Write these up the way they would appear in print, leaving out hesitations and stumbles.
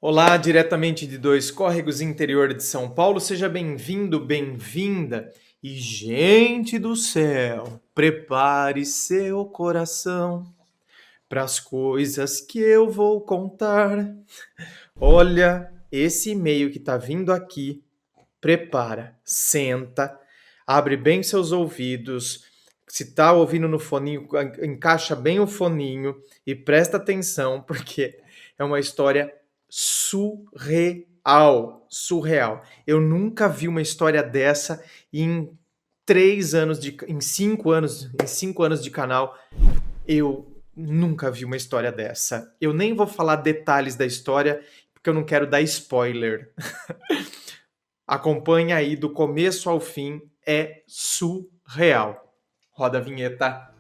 Olá, diretamente de Dois Córregos, interior de São Paulo. Seja bem-vindo, bem-vinda. E, gente do céu, prepare seu coração para as coisas que eu vou contar. Olha, esse e-mail que tá vindo aqui, prepara, senta, abre bem seus ouvidos. Se tá ouvindo no foninho, encaixa bem o foninho e presta atenção, porque é uma história surreal, surreal. Eu nunca vi uma história dessa em 3 anos em 5 anos de canal. Eu nunca vi uma história dessa. Eu nem vou falar detalhes da história porque eu não quero dar spoiler. Acompanha aí do começo ao fim, é surreal. Roda a vinheta.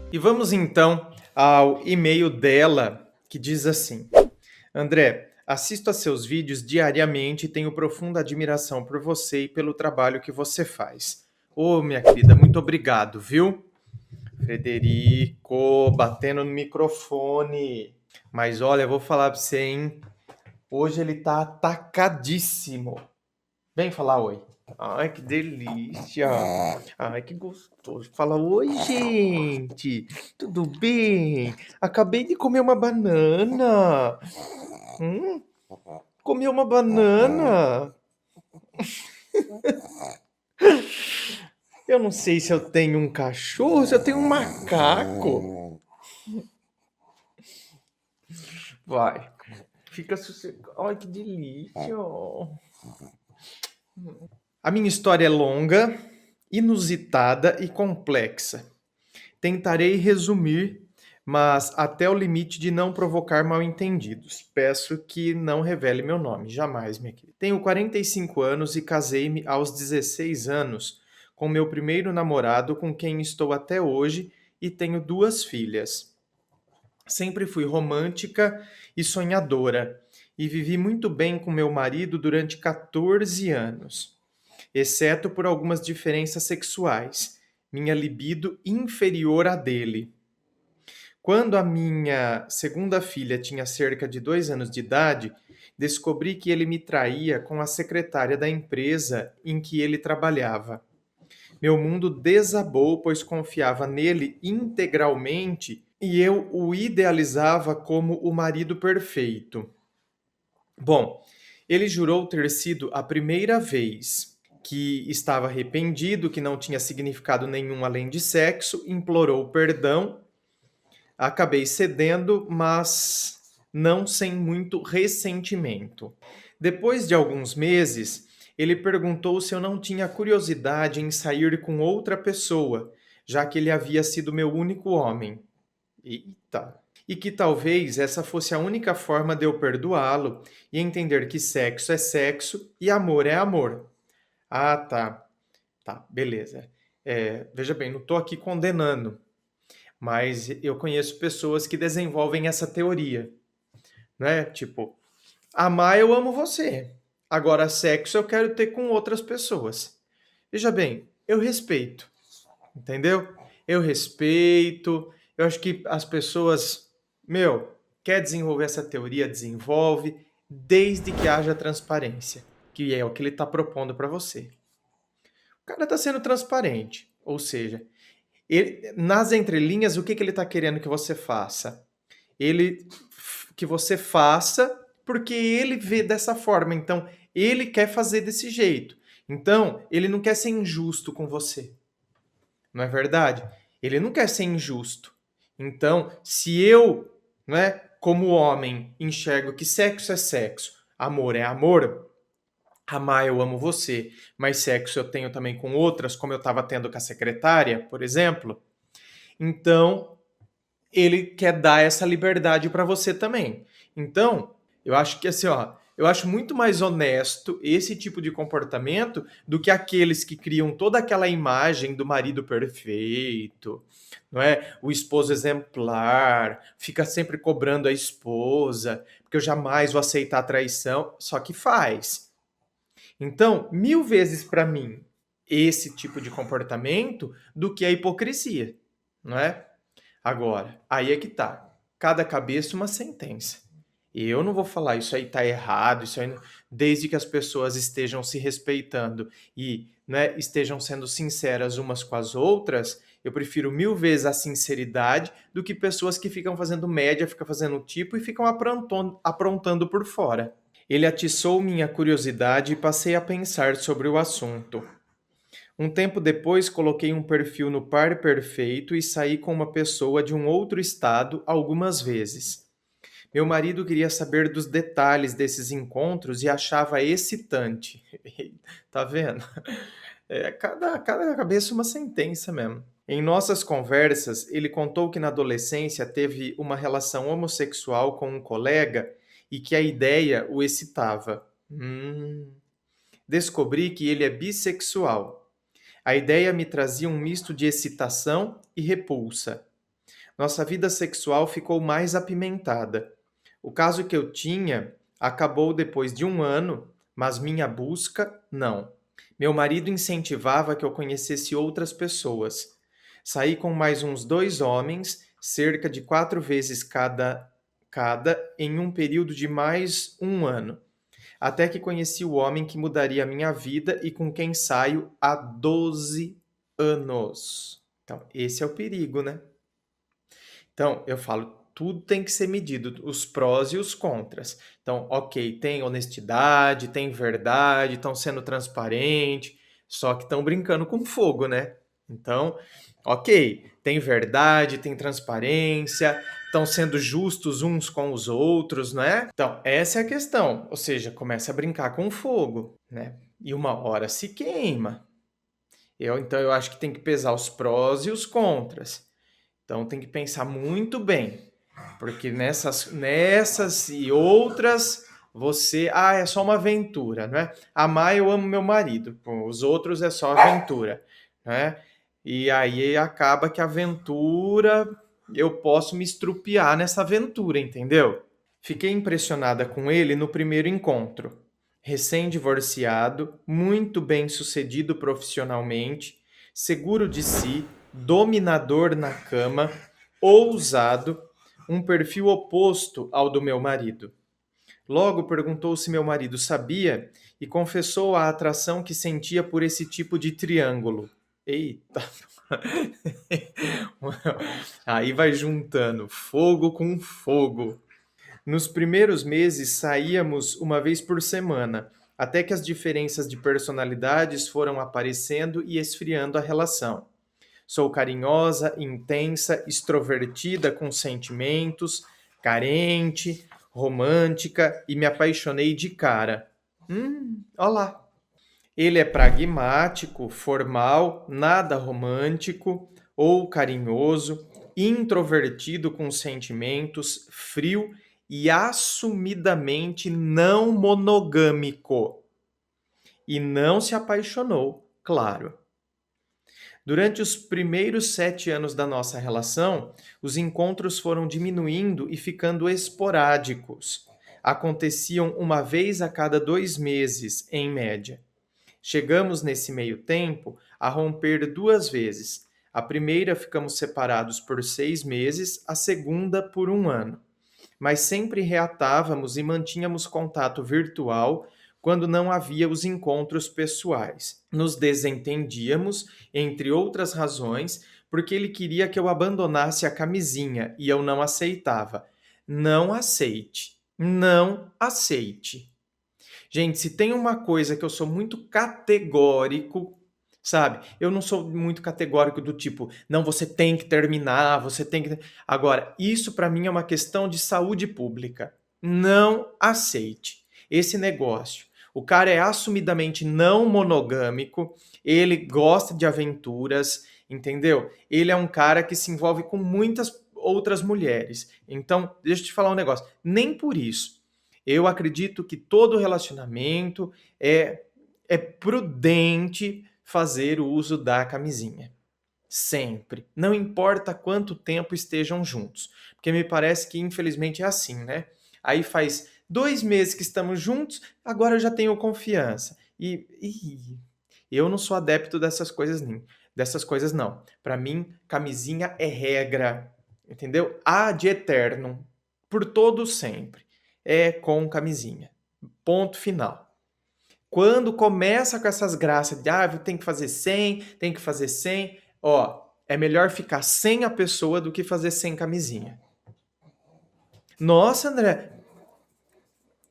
E vamos então ao e-mail dela, que diz assim: André, assisto a seus vídeos diariamente e tenho profunda admiração por você e pelo trabalho que você faz. Ô, minha querida, muito obrigado, viu? Frederico, batendo no microfone. Mas olha, eu vou falar pra você, hein? Hoje ele tá atacadíssimo. Vem falar oi. Ai, que delícia. Ai, que gostoso. Fala oi, gente. Tudo bem? Acabei de comer uma banana. Hum, comi uma banana. Eu não sei se eu tenho um cachorro, se eu tenho um macaco. Vai. Fica sossegado. Ai, que delícia. A minha história é longa, inusitada e complexa. Tentarei resumir, mas até o limite de não provocar mal-entendidos. Peço que não revele meu nome, jamais, minha querida. Tenho 45 anos e casei-me aos 16 anos com meu primeiro namorado, com quem estou até hoje, e tenho 2 filhas. Sempre fui romântica e sonhadora, e vivi muito bem com meu marido durante 14 anos, exceto por algumas diferenças sexuais. Minha libido inferior à dele. Quando a minha segunda filha tinha cerca de 2 anos de idade, descobri que ele me traía com a secretária da empresa em que ele trabalhava. Meu mundo desabou, pois confiava nele integralmente e eu o idealizava como o marido perfeito. Bom, ele jurou ter sido a primeira vez, que estava arrependido, que não tinha significado nenhum além de sexo, implorou perdão. Acabei cedendo, mas não sem muito ressentimento. Depois de alguns meses, ele perguntou se eu não tinha curiosidade em sair com outra pessoa, já que ele havia sido meu único homem. Eita! E que talvez essa fosse a única forma de eu perdoá-lo e entender que sexo é sexo e amor é amor. Ah, tá. Tá, beleza. Veja bem, não estou aqui condenando, mas eu conheço pessoas que desenvolvem essa teoria, né? Tipo, amar eu amo você. Agora, sexo eu quero ter com outras pessoas. Veja bem, eu respeito, entendeu? Eu respeito. Eu acho que as pessoas, quer desenvolver essa teoria, desenvolve, desde que haja transparência, que é o que ele está propondo para você. O cara está sendo transparente, ou seja, nas entrelinhas, o que ele está querendo que você faça? Que você faça porque ele vê dessa forma. Então, ele quer fazer desse jeito. Então, ele não quer ser injusto com você. Não é verdade? Ele não quer ser injusto. Então, se eu, né, como homem, enxergo que sexo é sexo, amor é amor, amar eu amo você, mas sexo eu tenho também com outras, como eu estava tendo com a secretária, por exemplo, então ele quer dar essa liberdade para você também. Então, eu acho que assim, ó, eu acho muito mais honesto esse tipo de comportamento do que aqueles que criam toda aquela imagem do marido perfeito, não é? O esposo exemplar, fica sempre cobrando a esposa, porque eu jamais vou aceitar a traição, só que faz. Então, 1000 vezes para mim esse tipo de comportamento do que a hipocrisia, não é? Agora, aí é que tá. Cada cabeça uma sentença. E eu não vou falar isso aí tá errado, isso aí, desde que as pessoas estejam se respeitando e, né, estejam sendo sinceras umas com as outras, eu prefiro 1000 vezes a sinceridade do que pessoas que ficam fazendo média, ficam fazendo tipo e ficam aprontando por fora. Ele atiçou minha curiosidade e passei a pensar sobre o assunto. Um tempo depois, coloquei um perfil no Par Perfeito e saí com uma pessoa de um outro estado algumas vezes. Meu marido queria saber dos detalhes desses encontros e achava excitante. Tá vendo? Cada cabeça uma sentença mesmo. Em nossas conversas, ele contou que na adolescência teve uma relação homossexual com um colega e que a ideia o excitava. Descobri que ele é bissexual. A ideia me trazia um misto de excitação e repulsa. Nossa vida sexual ficou mais apimentada. O caso que eu tinha acabou depois de 1 ano, mas minha busca não. Meu marido incentivava que eu conhecesse outras pessoas. Saí com mais uns 2 homens, cerca de 4 vezes cada em um período de mais 1 ano, até que conheci o homem que mudaria a minha vida e com quem saio há 12 anos. Então, esse é o perigo, né? Então, eu falo, tudo tem que ser medido, os prós e os contras. Então, ok, tem honestidade, tem verdade, estão sendo transparente, só que estão brincando com fogo, né? Então, ok, tem verdade, tem transparência, estão sendo justos uns com os outros, não é? Então, essa é a questão. Ou seja, começa a brincar com fogo, né? E uma hora se queima. Então, eu acho que tem que pesar os prós e os contras. Então tem que pensar muito bem, porque nessas e outras você, é só uma aventura, não é? Amar, eu amo meu marido, pô, os outros é só aventura, né? E aí acaba que a aventura eu posso me estrupiar nessa aventura, entendeu? Fiquei impressionada com ele no primeiro encontro. Recém-divorciado, muito bem-sucedido profissionalmente, seguro de si, dominador na cama, ousado, um perfil oposto ao do meu marido. Logo perguntou se meu marido sabia e confessou a atração que sentia por esse tipo de triângulo. Eita! Aí vai juntando fogo com fogo. Nos primeiros meses saíamos uma vez por semana, até que as diferenças de personalidades foram aparecendo e esfriando a relação. Sou carinhosa, intensa, extrovertida com sentimentos, carente, romântica e me apaixonei de cara. Olha lá. Ele é pragmático, formal, nada romântico ou carinhoso, introvertido com sentimentos, frio e assumidamente não monogâmico. E não se apaixonou, claro. Durante os primeiros 7 anos da nossa relação, os encontros foram diminuindo e ficando esporádicos. Aconteciam uma vez a cada 2 meses, em média. Chegamos nesse meio tempo a romper 2 vezes. A primeira ficamos separados por 6 meses, a segunda por 1 ano. Mas sempre reatávamos e mantínhamos contato virtual quando não havia os encontros pessoais. Nos desentendíamos, entre outras razões, porque ele queria que eu abandonasse a camisinha e eu não aceitava. Não aceite. Não aceite. Gente, se tem uma coisa que eu sou muito categórico, sabe? Eu não sou muito categórico do tipo, não, você tem que terminar, você tem que. Agora, isso para mim é uma questão de saúde pública. Não aceite esse negócio. O cara é assumidamente não monogâmico, ele gosta de aventuras, entendeu? Ele é um cara que se envolve com muitas outras mulheres. Então, deixa eu te falar um negócio. Nem por isso. Eu acredito que todo relacionamento é prudente fazer o uso da camisinha. Sempre. Não importa quanto tempo estejam juntos. Porque me parece que, infelizmente, é assim, né? Aí faz 2 meses que estamos juntos, agora eu já tenho confiança. E eu não sou adepto dessas coisas, nem dessas coisas não. Para mim, camisinha é regra, entendeu? Ad eternum, por todo sempre. É com camisinha. Ponto final. Quando começa com essas graças de, tem que fazer 100, tem que fazer 100, ó, é melhor ficar sem a pessoa do que fazer sem camisinha. Nossa, André,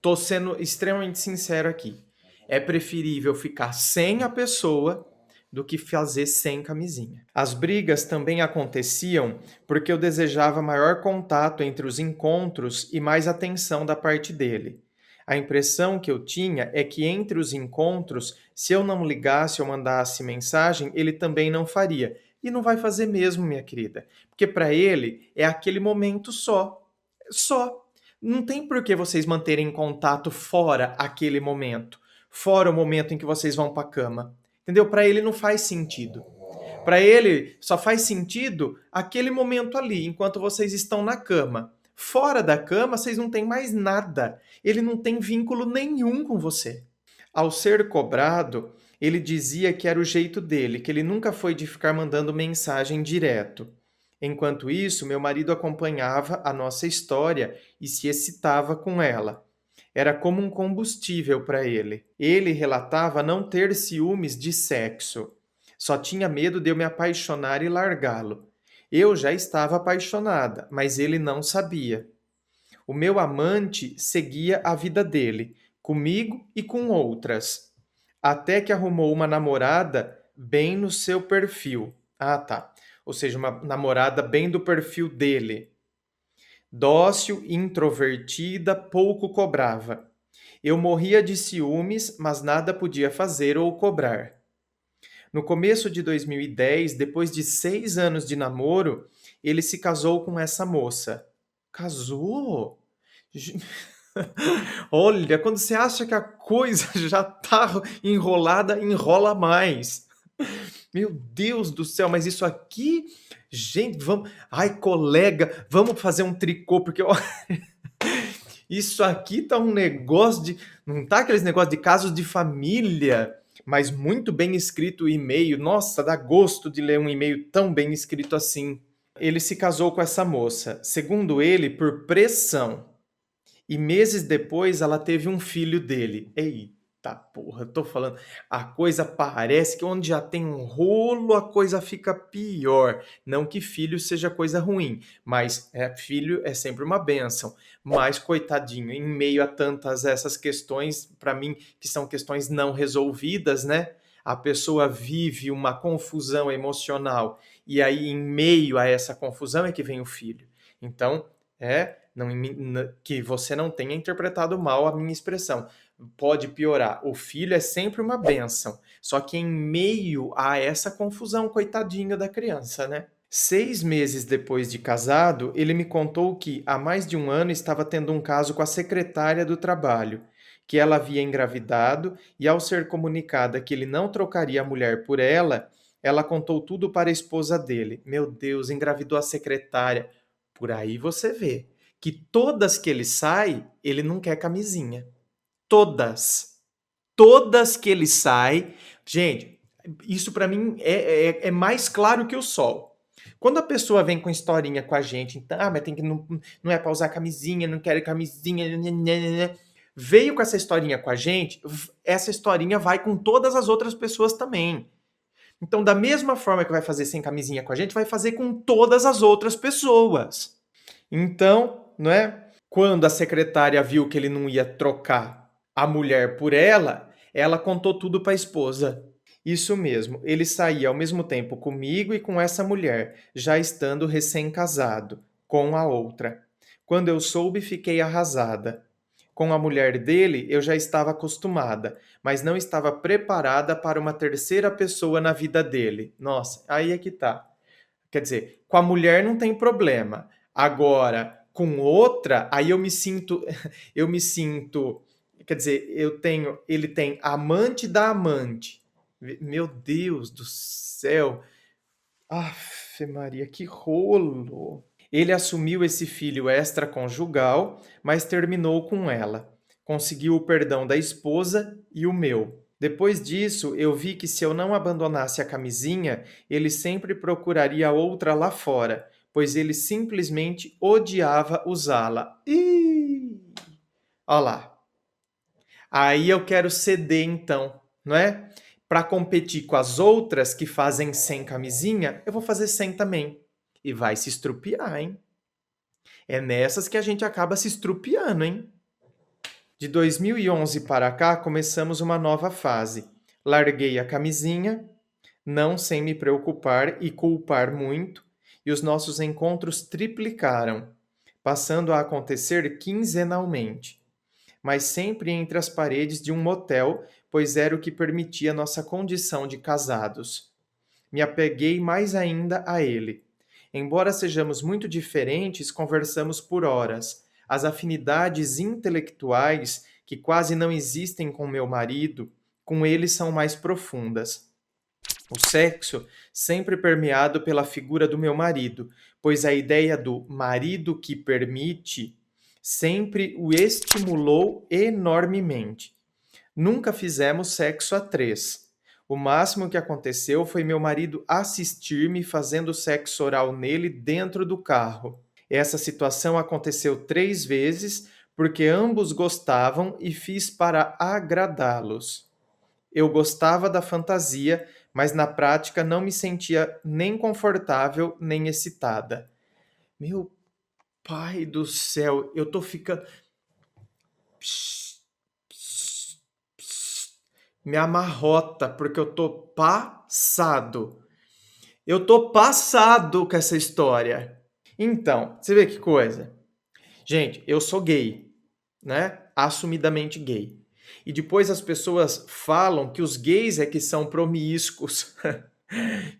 tô sendo extremamente sincero aqui. É preferível ficar sem a pessoa do que fazer sem camisinha. As brigas também aconteciam porque eu desejava maior contato entre os encontros e mais atenção da parte dele. A impressão que eu tinha é que entre os encontros, se eu não ligasse ou mandasse mensagem, ele também não faria. E não vai fazer mesmo, minha querida, porque para ele é aquele momento só. Só. Não tem por que vocês manterem contato fora aquele momento, fora o momento em que vocês vão para a cama. Entendeu? Para ele não faz sentido. Para ele só faz sentido aquele momento ali, enquanto vocês estão na cama. Fora da cama, vocês não têm mais nada. Ele não tem vínculo nenhum com você. Ao ser cobrado, ele dizia que era o jeito dele, que ele nunca foi de ficar mandando mensagem direto. Enquanto isso, meu marido acompanhava a nossa história e se excitava com ela. Era como um combustível para ele. Ele relatava não ter ciúmes de sexo. Só tinha medo de eu me apaixonar e largá-lo. Eu já estava apaixonada, mas ele não sabia. O meu amante seguia a vida dele, comigo e com outras, até que arrumou uma namorada bem no seu perfil. Ah, tá. Ou seja, uma namorada bem do perfil dele. Dócil, introvertida, pouco cobrava. Eu morria de ciúmes, mas nada podia fazer ou cobrar. No começo de 2010, depois de 6 anos de namoro, ele se casou com essa moça. Casou? Olha, quando você acha que a coisa já tá enrolada, enrola mais. Meu Deus do céu, mas isso aqui, gente, vamos, ai, colega, vamos fazer um tricô, porque ó, isso aqui tá um negócio de, não tá aqueles negócios de casos de família, mas muito bem escrito o e-mail. Nossa, dá gosto de ler um e-mail tão bem escrito assim. Ele se casou com essa moça, segundo ele, por pressão. E meses depois ela teve um filho dele. Eita porra, eu tô falando. A coisa parece que onde já tem um rolo, a coisa fica pior. Não que filho seja coisa ruim, mas filho é sempre uma bênção. Mas, coitadinho, em meio a tantas essas questões, para mim, que são questões não resolvidas, né? A pessoa vive uma confusão emocional. E aí, em meio a essa confusão, é que vem o filho. Então, não, que você não tenha interpretado mal a minha expressão. Pode piorar. O filho é sempre uma bênção. Só que em meio a essa confusão, coitadinho da criança, né? 6 meses depois de casado, ele me contou que há mais de um ano estava tendo um caso com a secretária do trabalho, que ela havia engravidado e, ao ser comunicada que ele não trocaria a mulher por ela, ela contou tudo para a esposa dele. Meu Deus, engravidou a secretária. Por aí você vê que todas que ele sai, ele não quer camisinha. Todas. Todas que ele sai. Gente, isso para mim é mais claro que o sol. Quando a pessoa vem com historinha com a gente, então, mas tem que não é para usar camisinha, não quero camisinha, veio com essa historinha com a gente, essa historinha vai com todas as outras pessoas também. Então, da mesma forma que vai fazer sem camisinha com a gente, vai fazer com todas as outras pessoas. Então, não é? Quando a secretária viu que ele não ia trocar a mulher por ela contou tudo para a esposa. Isso mesmo, ele saía ao mesmo tempo comigo e com essa mulher, já estando recém-casado, com a outra. Quando eu soube, fiquei arrasada. Com a mulher dele, eu já estava acostumada, mas não estava preparada para uma terceira pessoa na vida dele. Nossa, aí é que tá. Quer dizer, com a mulher não tem problema. Agora, com outra, aí eu me sinto, quer dizer, ele tem amante da amante. Meu Deus do céu. Aff, Maria, que rolo. Ele assumiu esse filho extraconjugal, mas terminou com ela. Conseguiu o perdão da esposa e o meu. Depois disso, eu vi que se eu não abandonasse a camisinha, ele sempre procuraria outra lá fora, pois ele simplesmente odiava usá-la. Ih! Olha lá. Aí eu quero ceder então, não é? Para competir com as outras que fazem sem camisinha, eu vou fazer sem também. E vai se estrupiar, hein? É nessas que a gente acaba se estrupiando, hein? De 2011 para cá, começamos uma nova fase. Larguei a camisinha, não sem me preocupar e culpar muito, e os nossos encontros triplicaram, passando a acontecer quinzenalmente, mas sempre entre as paredes de um motel, pois era o que permitia nossa condição de casados. Me apeguei mais ainda a ele. Embora sejamos muito diferentes, conversamos por horas. As afinidades intelectuais, que quase não existem com meu marido, com ele são mais profundas. O sexo sempre permeado pela figura do meu marido, pois a ideia do marido que permite sempre o estimulou enormemente. Nunca fizemos sexo a três. O máximo que aconteceu foi meu marido assistir-me fazendo sexo oral nele dentro do carro. Essa situação aconteceu 3 vezes porque ambos gostavam e fiz para agradá-los. Eu gostava da fantasia, mas na prática não me sentia nem confortável nem excitada. Meu pai do céu, eu tô ficando. Psst, psst, psst. Me amarrota, porque eu tô passado. Eu tô passado com essa história. Então, você vê que coisa? Gente, eu sou gay, né? Assumidamente gay. E depois as pessoas falam que os gays é que são promíscuos,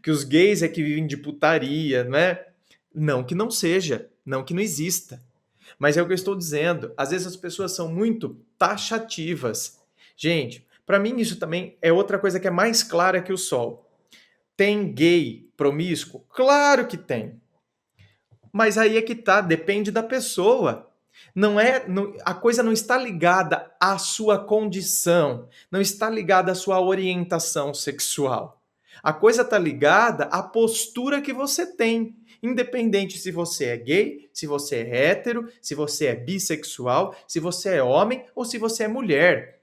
que os gays é que vivem de putaria, né? Não que não seja, não que não exista. Mas é o que eu estou dizendo. Às vezes as pessoas são muito taxativas. Gente, para mim isso também é outra coisa que é mais clara que o sol. Tem gay promíscuo? Claro que tem. Mas aí é que tá, depende da pessoa. Não é, a coisa não está ligada à sua condição, não está ligada à sua orientação sexual. A coisa está ligada à postura que você tem, independente se você é gay, se você é hétero, se você é bissexual, se você é homem ou se você é mulher.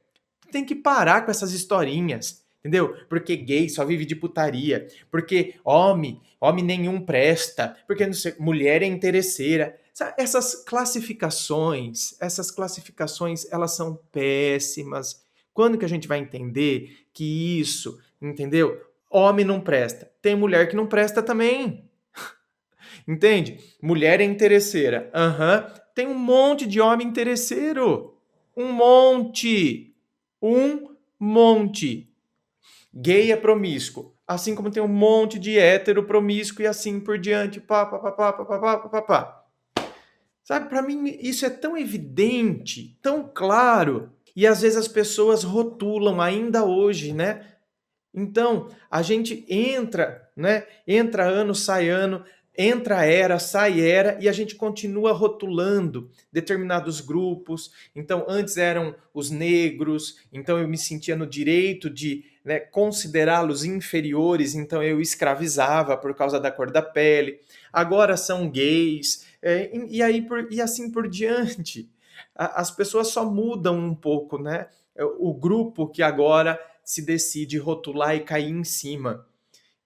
Tem que parar com essas historinhas, entendeu? Porque gay só vive de putaria, porque homem nenhum presta, porque não sei, mulher é interesseira. Essas classificações, elas são péssimas. Quando que a gente vai entender que isso, entendeu? Homem não presta. Tem mulher que não presta também. Entende? Mulher é interesseira. Aham. Tem um monte de homem interesseiro. Um monte. Um monte. Gay é promíscuo. Assim como tem um monte de hétero promíscuo e assim por diante. Pá, pá, pá, pá, pá, pá, pá, pá, pá. Sabe, para mim isso é tão evidente, tão claro. E às vezes as pessoas rotulam ainda hoje, né? Então, a gente entra, né? Entra ano, sai ano, entra era, sai era, e a gente continua rotulando determinados grupos. Então, antes eram os negros, então eu me sentia no direito de, né, considerá-los inferiores, então eu escravizava por causa da cor da pele. Agora são gays, e assim por diante. As pessoas só mudam um pouco, né? O grupo que agora se decide rotular e cair em cima.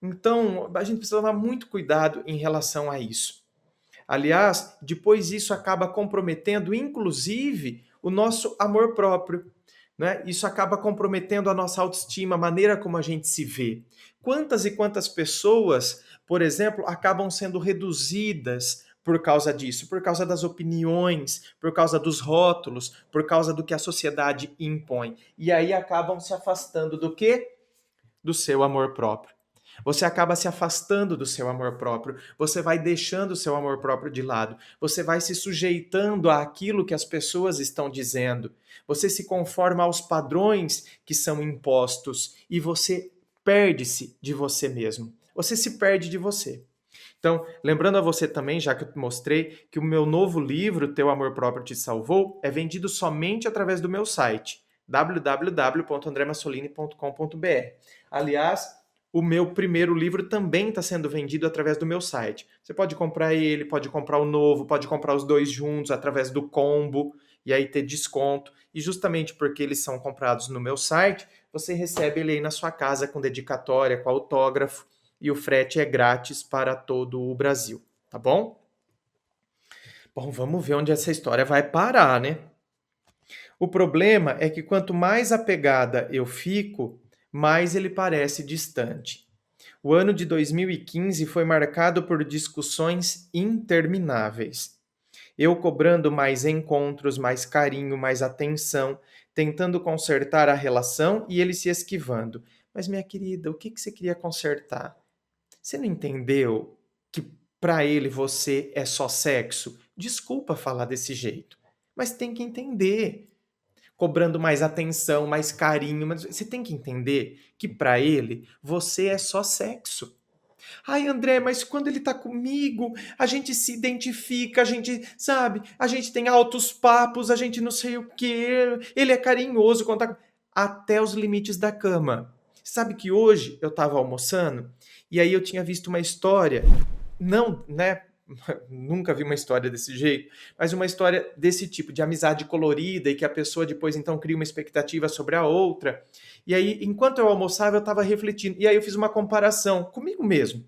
Então, a gente precisa tomar muito cuidado em relação a isso. Aliás, depois isso acaba comprometendo, inclusive, o nosso amor próprio. Né? Isso acaba comprometendo a nossa autoestima, a maneira como a gente se vê. Quantas e quantas pessoas, por exemplo, acabam sendo reduzidas por causa disso, por causa das opiniões, por causa dos rótulos, por causa do que a sociedade impõe. E aí acabam se afastando do quê? Do seu amor próprio. Você acaba se afastando do seu amor próprio, você vai deixando o seu amor próprio de lado, você vai se sujeitando àquilo que as pessoas estão dizendo, você se conforma aos padrões que são impostos e você perde-se de você mesmo. Você se perde de você. Então, lembrando a você também, já que eu mostrei, que o meu novo livro, Teu Amor Próprio Te Salvou, é vendido somente através do meu site, www.andremassolini.com.br. Aliás, o meu primeiro livro também está sendo vendido através do meu site. Você pode comprar ele, pode comprar o novo, pode comprar os dois juntos através do combo e aí ter desconto. E justamente porque eles são comprados no meu site, você recebe ele aí na sua casa com dedicatória, com autógrafo, e o frete é grátis para todo o Brasil, tá bom? Bom, vamos ver onde essa história vai parar, né? O problema é que quanto mais apegada eu fico, mais ele parece distante. O ano de 2015 foi marcado por discussões intermináveis. Eu cobrando mais encontros, mais carinho, mais atenção, tentando consertar a relação e ele se esquivando. Mas, minha querida, o que você queria consertar? Você não entendeu que para ele você é só sexo? Desculpa falar desse jeito, mas tem que entender. Cobrando mais atenção, mais carinho, mas você tem que entender que para ele você é só sexo. Ai, André, mas quando ele tá comigo, a gente se identifica, a gente, sabe, a gente tem altos papos, a gente não sei o quê, ele é carinhoso quando tá... Até os limites da cama. Sabe que hoje eu tava almoçando e aí eu tinha visto uma história, não, né, nunca vi uma história desse jeito, mas uma história desse tipo, de amizade colorida e que a pessoa depois então cria uma expectativa sobre a outra. E aí, enquanto eu almoçava, eu estava refletindo. E aí eu fiz uma comparação comigo mesmo,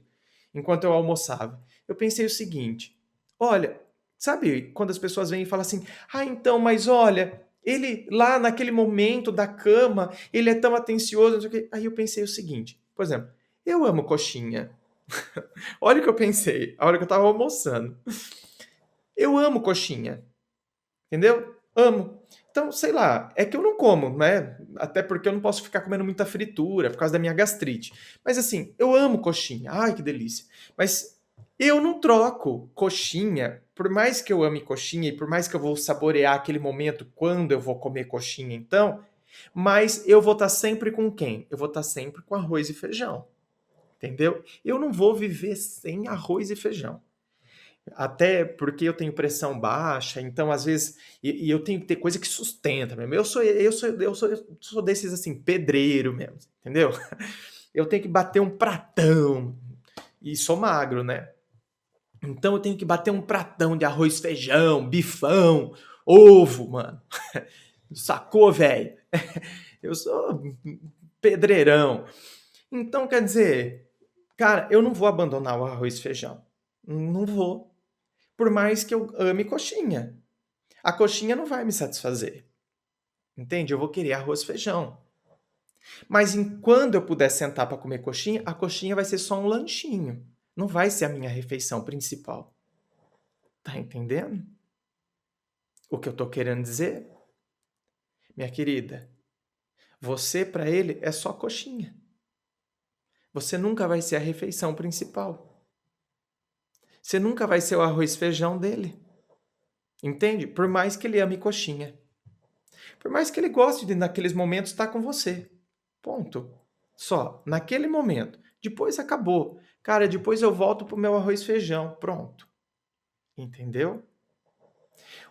enquanto eu almoçava. Eu pensei o seguinte, olha, sabe quando as pessoas vêm e falam assim, ah, então, mas olha, ele lá naquele momento da cama, ele é tão atencioso, não sei o quê. Aí eu pensei o seguinte, por exemplo, eu amo coxinha. Olha o que eu pensei, a hora que eu tava almoçando. Eu amo coxinha, entendeu? Amo. Então, sei lá, é que eu não como, né? Até porque eu não posso ficar comendo muita fritura por causa da minha gastrite. Mas assim, eu amo coxinha. Ai, que delícia. Mas eu não troco coxinha, por mais que eu ame coxinha e por mais que eu vou saborear aquele momento quando eu vou comer coxinha, então, mas eu vou estar sempre com quem? Eu vou estar sempre com arroz e feijão. Entendeu? Eu não vou viver sem arroz e feijão. Até porque eu tenho pressão baixa, então às vezes e eu tenho que ter coisa que sustenta mesmo. Eu sou desses assim, pedreiro mesmo, entendeu? Eu tenho que bater um pratão e sou magro, né? Então eu tenho que bater um pratão de arroz, feijão, bifão, ovo, mano. Sacou, velho? Eu sou pedreirão. Então quer dizer, cara, eu não vou abandonar o arroz e feijão. Não vou. Por mais que eu ame coxinha. A coxinha não vai me satisfazer. Entende? Eu vou querer arroz e feijão. Mas enquanto eu puder sentar para comer coxinha, a coxinha vai ser só um lanchinho. Não vai ser a minha refeição principal. Tá entendendo? O que eu tô querendo dizer? Minha querida, você para ele é só coxinha. Você nunca vai ser a refeição principal. Você nunca vai ser o arroz e feijão dele. Entende? Por mais que ele ame coxinha. Por mais que ele goste de, naqueles momentos, estar com você. Ponto. Só. Naquele momento. Depois acabou. Cara, depois eu volto pro meu arroz e feijão. Pronto. Entendeu?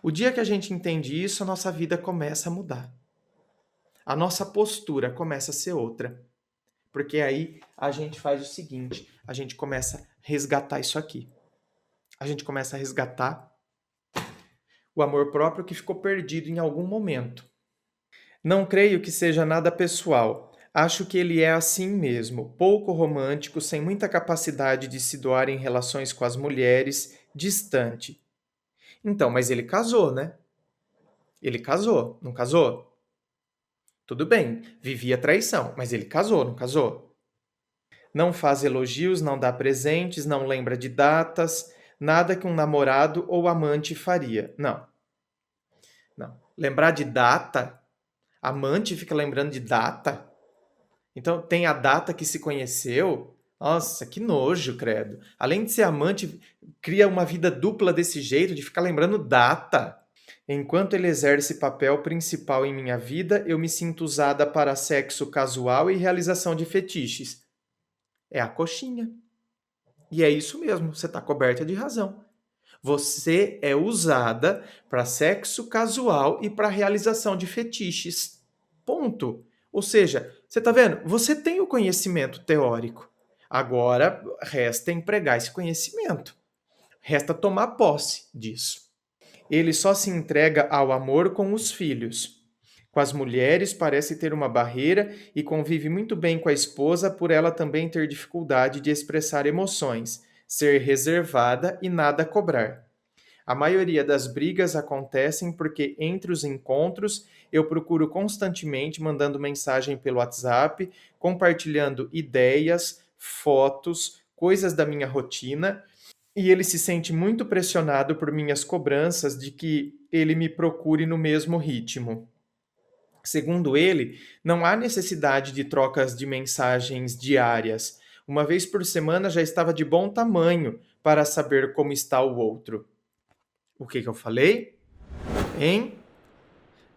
O dia que a gente entende isso, a nossa vida começa a mudar. A nossa postura começa a ser outra. Porque aí a gente faz o seguinte, a gente começa a resgatar isso aqui. A gente começa a resgatar o amor próprio que ficou perdido em algum momento. Não creio que seja nada pessoal. Acho que ele é assim mesmo, pouco romântico, sem muita capacidade de se doar em relações com as mulheres, distante. Então, mas ele casou, né? Ele casou, não casou? Tudo bem, vivia traição, mas ele casou, não casou? Não faz elogios, não dá presentes, não lembra de datas, nada que um namorado ou amante faria. Não, não. Lembrar de data? Amante fica lembrando de data? Então, tem a data que se conheceu? Nossa, que nojo, credo. Além de ser amante, cria uma vida dupla desse jeito, de ficar lembrando data. Enquanto ele exerce papel principal em minha vida, eu me sinto usada para sexo casual e realização de fetiches. É a coxinha. E é isso mesmo, você está coberta de razão. Você é usada para sexo casual e para realização de fetiches. Ponto. Ou seja, você está vendo? Você tem o conhecimento teórico. Agora resta empregar esse conhecimento. Resta tomar posse disso. Ele só se entrega ao amor com os filhos. Com as mulheres parece ter uma barreira e convive muito bem com a esposa por ela também ter dificuldade de expressar emoções, ser reservada e nada cobrar. A maioria das brigas acontecem porque entre os encontros eu procuro constantemente mandando mensagem pelo WhatsApp, compartilhando ideias, fotos, coisas da minha rotina, e ele se sente muito pressionado por minhas cobranças de que ele me procure no mesmo ritmo. Segundo ele, não há necessidade de trocas de mensagens diárias. Uma vez por semana já estava de bom tamanho para saber como está o outro. O que eu falei? Hein?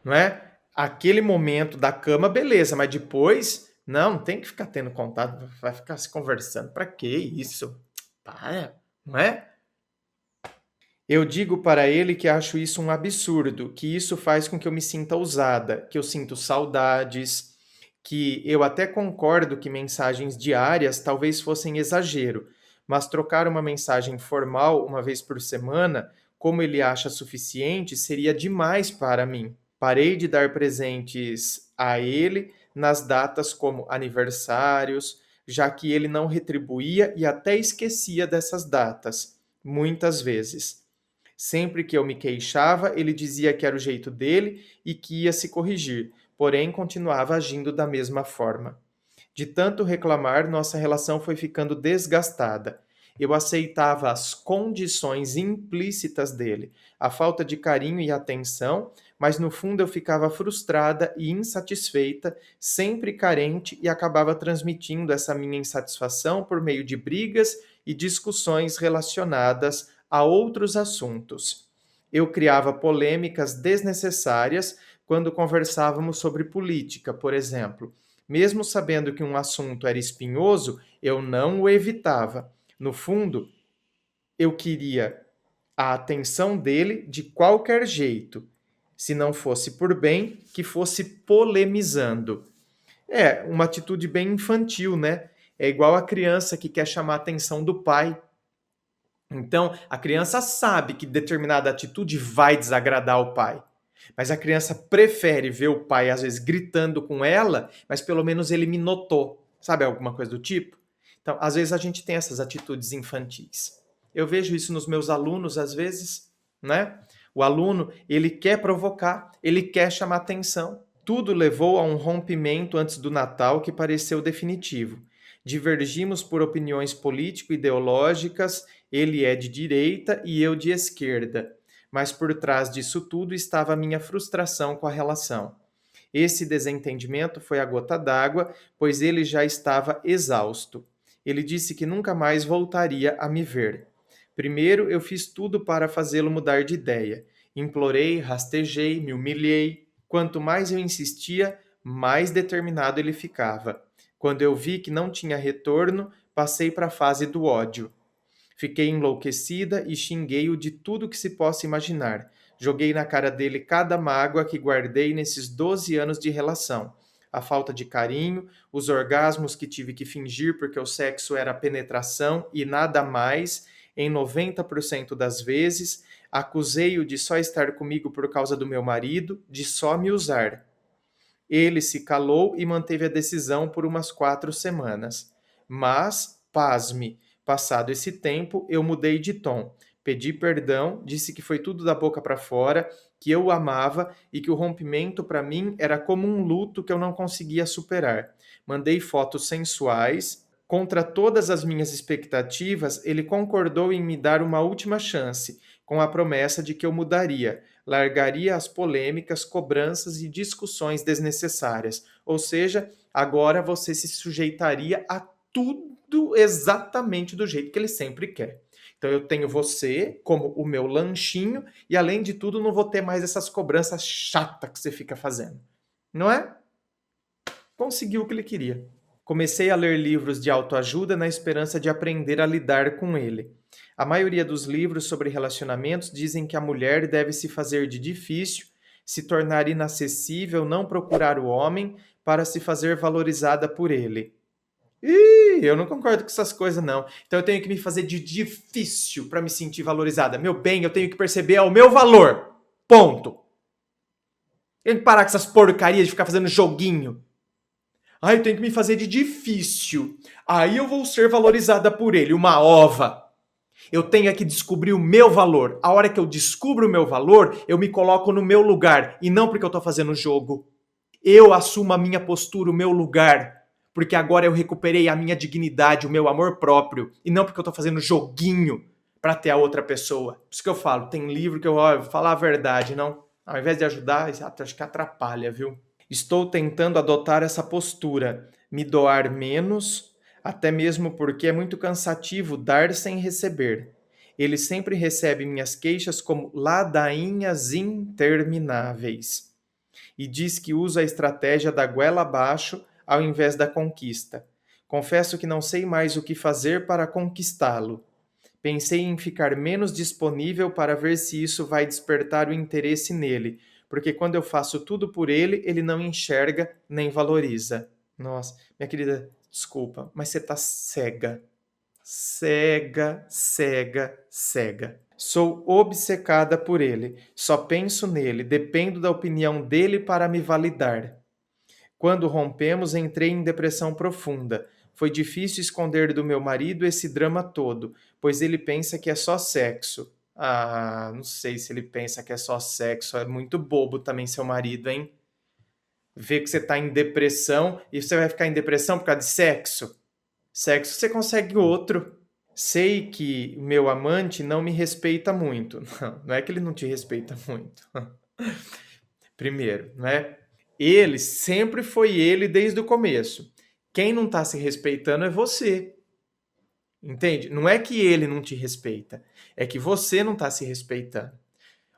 Não é? Aquele momento da cama, beleza, mas depois, não tem que ficar tendo contato, vai ficar se conversando. Para que isso? Para, não é? Eu digo para ele que acho isso um absurdo, que isso faz com que eu me sinta usada, que eu sinto saudades, que eu até concordo que mensagens diárias talvez fossem exagero, mas trocar uma mensagem formal uma vez por semana, como ele acha suficiente, seria demais para mim. Parei de dar presentes a ele nas datas como aniversários, já que ele não retribuía e até esquecia dessas datas, muitas vezes. Sempre que eu me queixava, ele dizia que era o jeito dele e que ia se corrigir, porém continuava agindo da mesma forma. De tanto reclamar, nossa relação foi ficando desgastada. Eu aceitava as condições implícitas dele, a falta de carinho e atenção, mas no fundo eu ficava frustrada e insatisfeita, sempre carente e acabava transmitindo essa minha insatisfação por meio de brigas e discussões relacionadas a outros assuntos. Eu criava polêmicas desnecessárias quando conversávamos sobre política, por exemplo. Mesmo sabendo que um assunto era espinhoso, eu não o evitava. No fundo, eu queria a atenção dele de qualquer jeito. Se não fosse por bem, que fosse polemizando. É uma atitude bem infantil, né? É igual a criança que quer chamar a atenção do pai. Então, a criança sabe que determinada atitude vai desagradar o pai. Mas a criança prefere ver o pai, às vezes, gritando com ela, mas pelo menos ele me notou. Sabe alguma coisa do tipo? Então, às vezes a gente tem essas atitudes infantis. Eu vejo isso nos meus alunos, às vezes, né? O aluno, ele quer provocar, ele quer chamar atenção. Tudo levou a um rompimento antes do Natal que pareceu definitivo. Divergimos por opiniões político-ideológicas, ele é de direita e eu de esquerda. Mas por trás disso tudo estava a minha frustração com a relação. Esse desentendimento foi a gota d'água, pois ele já estava exausto. Ele disse que nunca mais voltaria a me ver. Primeiro, eu fiz tudo para fazê-lo mudar de ideia. Implorei, rastejei, me humilhei. Quanto mais eu insistia, mais determinado ele ficava. Quando eu vi que não tinha retorno, passei para a fase do ódio. Fiquei enlouquecida e xinguei-o de tudo que se possa imaginar. Joguei na cara dele cada mágoa que guardei nesses 12 anos de relação. A falta de carinho, os orgasmos que tive que fingir porque o sexo era penetração e nada mais, em 90% das vezes. Acusei-o de só estar comigo por causa do meu marido, de só me usar. Ele se calou e manteve a decisão por umas 4 semanas. Mas, pasme, passado esse tempo, eu mudei de tom. Pedi perdão, disse que foi tudo da boca para fora, que eu o amava e que o rompimento para mim era como um luto que eu não conseguia superar. Mandei fotos sensuais. Contra todas as minhas expectativas, ele concordou em me dar uma última chance, com a promessa de que eu mudaria, largaria as polêmicas, cobranças e discussões desnecessárias. Ou seja, agora você se sujeitaria a tudo exatamente do jeito que ele sempre quer. Então eu tenho você como o meu lanchinho e além de tudo não vou ter mais essas cobranças chatas que você fica fazendo. Não é? Conseguiu o que ele queria. Comecei a ler livros de autoajuda na esperança de aprender a lidar com ele. A maioria dos livros sobre relacionamentos dizem que a mulher deve se fazer de difícil, se tornar inacessível, não procurar o homem para se fazer valorizada por ele. Ih, eu não concordo com essas coisas, não. Então eu tenho que me fazer de difícil para me sentir valorizada. Meu bem, eu tenho que perceber o meu valor. Ponto. Tem que parar com essas porcarias de ficar fazendo joguinho. Ah, eu tenho que me fazer de difícil. Aí eu vou ser valorizada por ele, uma ova. Eu tenho que descobrir o meu valor. A hora que eu descubro o meu valor, eu me coloco no meu lugar. E não porque eu tô fazendo jogo. Eu assumo a minha postura, o meu lugar. Porque agora eu recuperei a minha dignidade, o meu amor próprio. E não porque eu tô fazendo joguinho pra ter a outra pessoa. Por isso que eu falo, tem livro que eu vou falar a verdade, não? Ao invés de ajudar, acho que atrapalha, viu? Estou tentando adotar essa postura, me doar menos, até mesmo porque é muito cansativo dar sem receber. Ele sempre recebe minhas queixas como ladainhas intermináveis. E diz que usa a estratégia da goela abaixo ao invés da conquista. Confesso que não sei mais o que fazer para conquistá-lo. Pensei em ficar menos disponível para ver se isso vai despertar o interesse nele, porque quando eu faço tudo por ele, ele não enxerga nem valoriza. Nossa, minha querida, desculpa, mas você tá cega. Cega, cega, cega. Sou obcecada por ele. Só penso nele, dependo da opinião dele para me validar. Quando rompemos, entrei em depressão profunda. Foi difícil esconder do meu marido esse drama todo, pois ele pensa que é só sexo. Ah, não sei se ele pensa que é só sexo. É muito bobo também seu marido, hein? Ver que você tá em depressão e você vai ficar em depressão por causa de sexo. Sexo você consegue outro. Sei que meu amante não me respeita muito. Não é que ele não te respeita muito. Primeiro, né? Ele sempre foi ele desde o começo. Quem não tá se respeitando é você. Entende? Não é que ele não te respeita, é que você não tá se respeitando.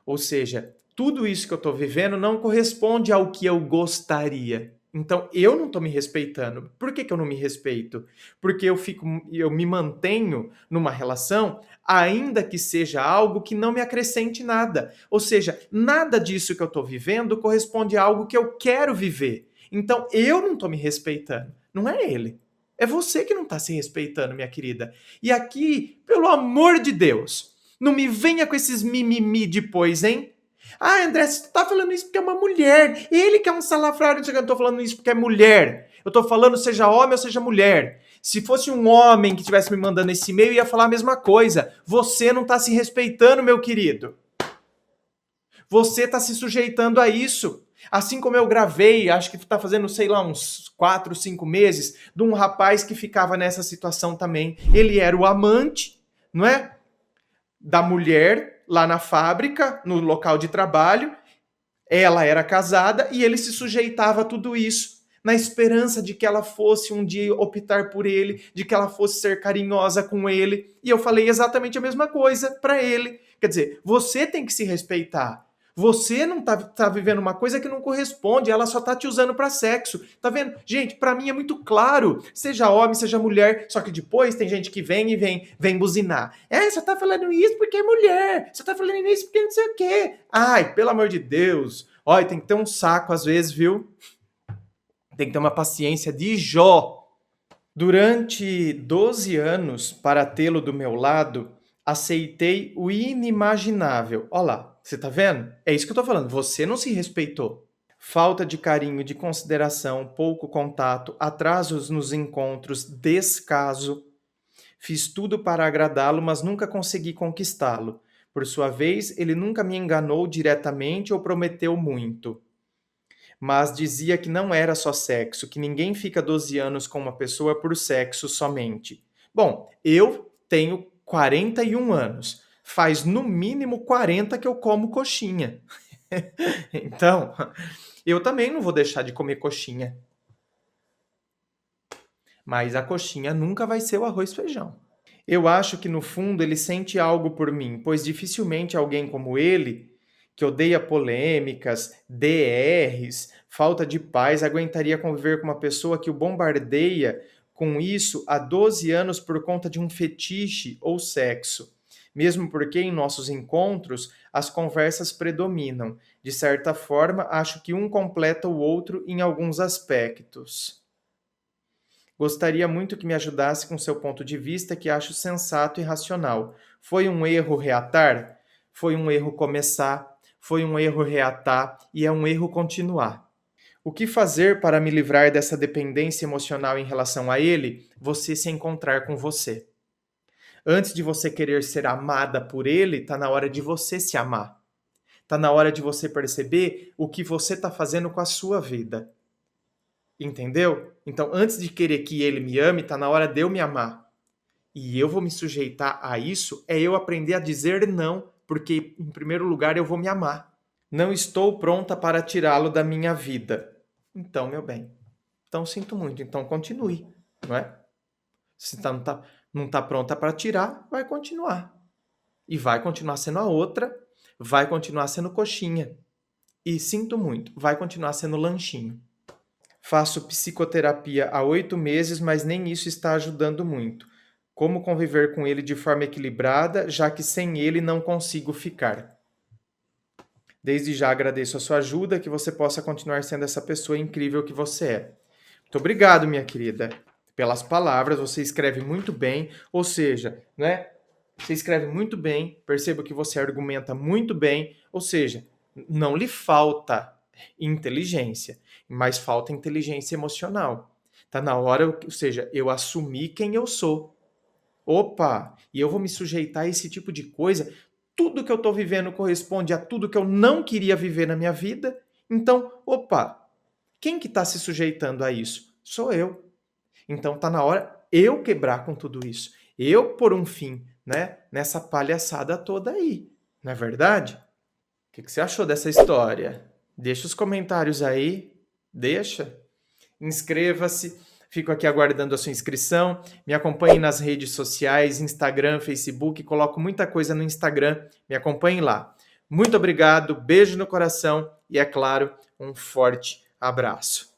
Ou seja, tudo isso que eu tô vivendo não corresponde ao que eu gostaria. Então, eu não tô me respeitando. Por que eu não me respeito? Porque eu me mantenho numa relação, ainda que seja algo que não me acrescente nada. Ou seja, nada disso que eu tô vivendo corresponde a algo que eu quero viver. Então, eu não tô me respeitando. Não é ele. É você que não tá se respeitando, minha querida. E aqui, pelo amor de Deus, não me venha com esses mimimi depois, hein? Ah, André, você tá falando isso porque é uma mulher. Ele que é um salafrário, eu não tô falando isso porque é mulher. Eu tô falando seja homem ou seja mulher. Se fosse um homem que estivesse me mandando esse e-mail, eu ia falar a mesma coisa. Você não tá se respeitando, meu querido. Você tá se sujeitando a isso. Assim como eu gravei, acho que tá fazendo, sei lá, uns 4, 5 meses, de um rapaz que ficava nessa situação também. Ele era o amante, não é? Da mulher lá na fábrica, no local de trabalho. Ela era casada e ele se sujeitava a tudo isso, na esperança de que ela fosse um dia optar por ele, de que ela fosse ser carinhosa com ele. E eu falei exatamente a mesma coisa para ele. Quer dizer, você tem que se respeitar. Você não tá vivendo uma coisa que não corresponde, ela só tá te usando para sexo. Tá vendo? Gente, para mim é muito claro. Seja homem, seja mulher, só que depois tem gente que vem buzinar. É, você tá falando isso porque é mulher. Você tá falando isso porque não sei o quê. Ai, pelo amor de Deus. Olha, tem que ter um saco às vezes, viu? Tem que ter uma paciência de Jó. Durante 12 anos, para tê-lo do meu lado, aceitei o inimaginável. Olha lá, você tá vendo? É isso que eu tô falando. Você não se respeitou. Falta de carinho, de consideração, pouco contato, atrasos nos encontros, descaso. Fiz tudo para agradá-lo, mas nunca consegui conquistá-lo. Por sua vez, ele nunca me enganou diretamente ou prometeu muito. Mas dizia que não era só sexo, que ninguém fica 12 anos com uma pessoa por sexo somente. Bom, eu tenho 41 anos. Faz no mínimo 40 que eu como coxinha. Então, eu também não vou deixar de comer coxinha. Mas a coxinha nunca vai ser o arroz e feijão. Eu acho que no fundo ele sente algo por mim, pois dificilmente alguém como ele, que odeia polêmicas, DRs, falta de paz, aguentaria conviver com uma pessoa que o bombardeia com isso há 12 anos por conta de um fetiche ou sexo. mesmo porque em nossos encontros as conversas predominam. De certa forma, acho que um completa o outro em alguns aspectos. Gostaria muito que me ajudasse com seu ponto de vista, que acho sensato e racional. Foi um erro reatar? Foi um erro começar? Foi um erro reatar? E é um erro continuar. O que fazer para me livrar dessa dependência emocional em relação a ele? Você se encontrar com você. Antes de você querer ser amada por ele, está na hora de você se amar. Está na hora de você perceber o que você está fazendo com a sua vida. Entendeu? Então, antes de querer que ele me ame, está na hora de eu me amar. E eu vou me sujeitar a isso, é eu aprender a dizer não, porque, em primeiro lugar, eu vou me amar. Não estou pronta para tirá-lo da minha vida. Então, meu bem, então sinto muito, então continue, não é? Se não tá pronta para tirar, vai continuar. E vai continuar sendo a outra, vai continuar sendo coxinha. E sinto muito, vai continuar sendo lanchinho. Faço psicoterapia há 8 meses, mas nem isso está ajudando muito. Como conviver com ele de forma equilibrada, já que sem ele não consigo ficar? Desde já agradeço a sua ajuda, que você possa continuar sendo essa pessoa incrível que você é. Muito obrigado, minha querida, pelas palavras. Você escreve muito bem, ou seja, né? Você escreve muito bem, percebo que você argumenta muito bem, ou seja, não lhe falta inteligência, mas falta inteligência emocional. Tá na hora, ou seja, eu assumi quem eu sou. Opa, e eu vou me sujeitar a esse tipo de coisa. Tudo que eu estou vivendo corresponde a tudo que eu não queria viver na minha vida. Então, opa, quem que está se sujeitando a isso? Sou eu. Então tá na hora eu quebrar com tudo isso. Eu pôr um fim, né, nessa palhaçada toda aí. Não é verdade? O que você achou dessa história? Deixa os comentários aí. Deixa. Inscreva-se. Fico aqui aguardando a sua inscrição. Me acompanhe nas redes sociais, Instagram, Facebook. Coloco muita coisa no Instagram. Me acompanhe lá. Muito obrigado, beijo no coração e, é claro, um forte abraço.